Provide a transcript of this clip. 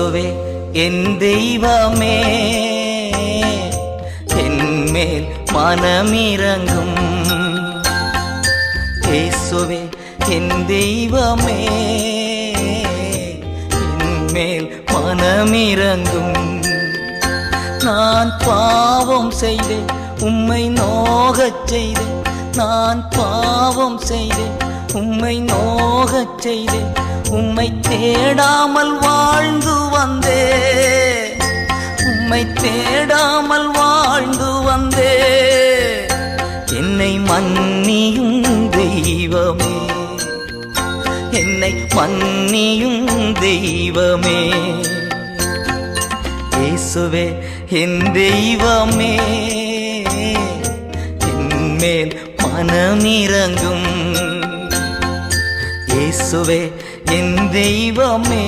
இயேசுவே என் தெய்வமே, என்மேல் மனமிரங்கும். இயேசுவே என் தெய்வமே, என்மேல் மனமிரங்கும். நான் பாவம் செய்தேன், உம்மை நோகச் செய்தேன். நான் பாவம் செய்தேன், உம்மை நோகச் செய்தேன். உம்மை தேடாமல் வாழ்ந்து வந்தே, உம்மை தேடாமல் வாழ்ந்து வந்தே. என்னை மன்னியும் தெய்வமே, என்னை மன்னியும் தெய்வமே. இயேசுவே என் தெய்வமே, என்மேல் மனமிரங்கும். இயேசுவே என் தெய்வமே.